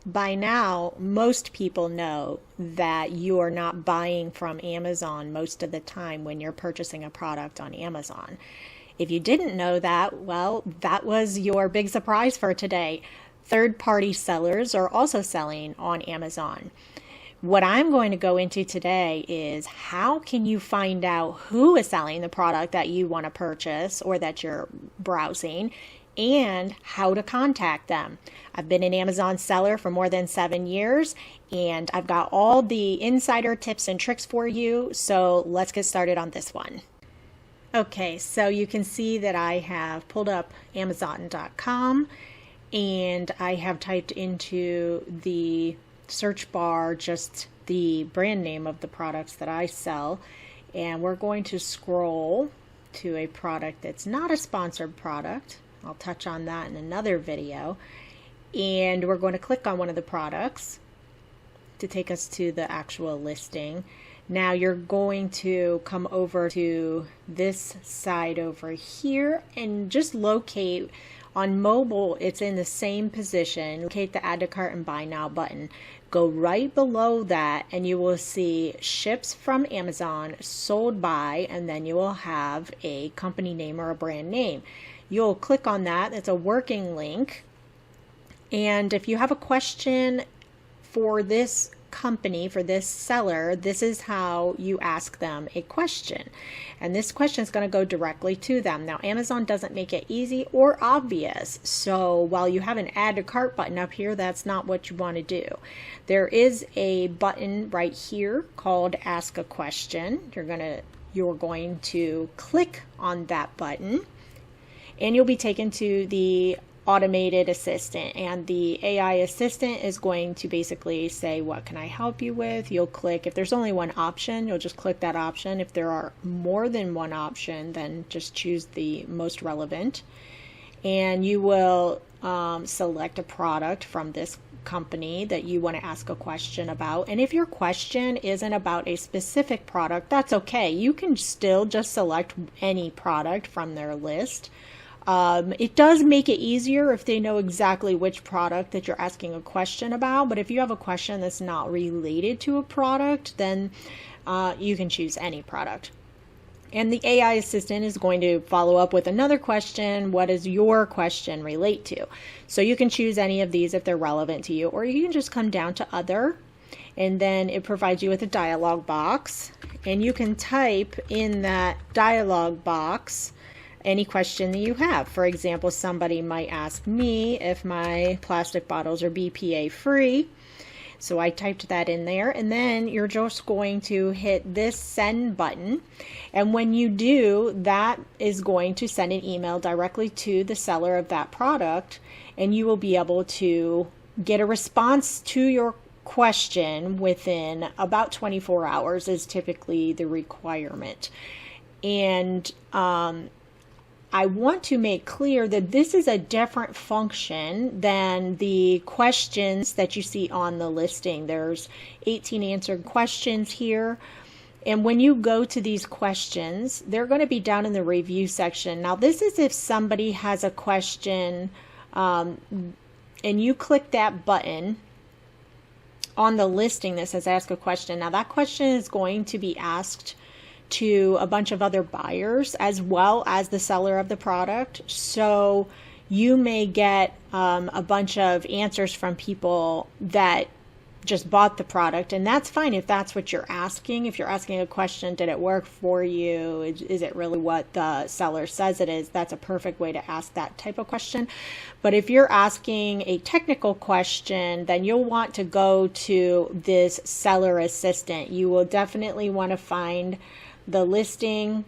By now, most people know that you are not buying from Amazon most of the time when you're purchasing a product on Amazon. If you didn't know that, well, that was your big surprise for today. Third-party sellers are also selling on Amazon. What I'm going to go into today is how can you find out who is selling the product that you want to purchase or that you're browsing, and how to contact them. I've been an Amazon seller for more than 7 years, and I've got all the insider tips and tricks for you. So let's get started on this one. Okay, so you can see that I have pulled up Amazon.com and I have typed into the search bar just the brand name of the products that I sell, and we're going to scroll to a product that's not a sponsored product. I'll touch on that in another video, and we're going to click on one of the products to take us to the actual listing. Now you're going to come over to this side over here and just locate. On mobile, it's in the same position. Locate the add to cart and buy now button. Go right below that and you will see ships from Amazon, sold by, and then you will have a company name or a brand name. You'll click on that. It's a working link. And if you have a question for this company, for this seller, this is how you ask them a question. And this question is going to go directly to them. Now, Amazon doesn't make it easy or obvious. So while you have an add to cart button up here, that's not what you want to do. There is a button right here called Ask a Question. You're going to click on that button and you'll be taken to the automated assistant, and the AI assistant is going to basically say, what can I help you with? You'll click, if there's only one option, you'll just click that option. If there are more than one option, then just choose the most relevant, and you will select a product from this company that you want to ask a question about. And if your question isn't about a specific product, that's okay. You can still just select any product from their list. It does make it easier if they know exactly which product that you're asking a question about, but if you have a question that's not related to a product, then you can choose any product. And the AI assistant is going to follow up with another question. What does your question relate to? So you can choose any of these if they're relevant to you, or you can just come down to other, and then it provides you with a dialog box, and you can type in that dialog box any question that you have. For example, somebody might ask me if my plastic bottles are BPA free. So I typed that in there, and then you're just going to hit this send button. And when you do, that is going to send an email directly to the seller of that product, and you will be able to get a response to your question within about 24 hours is typically the requirement. And I want to make clear that this is a different function than the questions that you see on the listing. There's 18 answered questions here. And when you go to these questions, they're going to be down in the review section. Now, this is if somebody has a question and you click that button on the listing that says ask a question. Now, that question is going to be asked to a bunch of other buyers as well as the seller of the product. So you may get a bunch of answers from people that just bought the product, and that's fine if that's what you're asking. If you're asking a question, did it work for you? Is it really what the seller says it is? That's a perfect way to ask that type of question. But if you're asking a technical question, then you'll want to go to this seller assistant. You will definitely want to find the listing,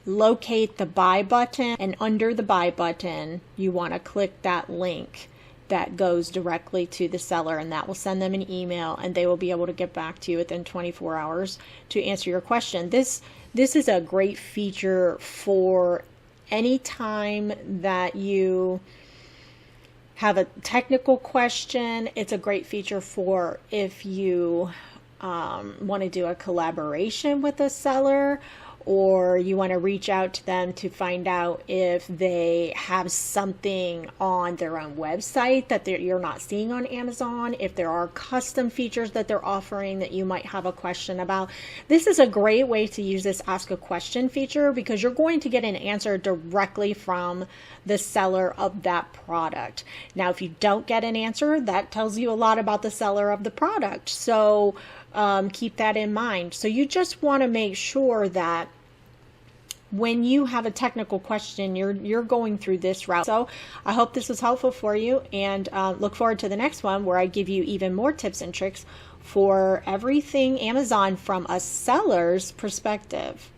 locate the buy button, and under the buy button, you want to click that link that goes directly to the seller, and that will send them an email, and they will be able to get back to you within 24 hours to answer your question. This is a great feature for any time that you have a technical question. It's a great feature for if you want to do a collaboration with a seller, or you want to reach out to them to find out if they have something on their own website that you're not seeing on Amazon, if there are custom features that they're offering that you might have a question about. This is a great way to use this ask a question feature because you're going to get an answer directly from the seller of that product. Now, if you don't get an answer, that tells you a lot about the seller of the product. So keep that in mind. So you just want to make sure that when you have a technical question, you're going through this route. So I hope this was helpful for you, and look forward to the next one where I give you even more tips and tricks for everything Amazon from a seller's perspective.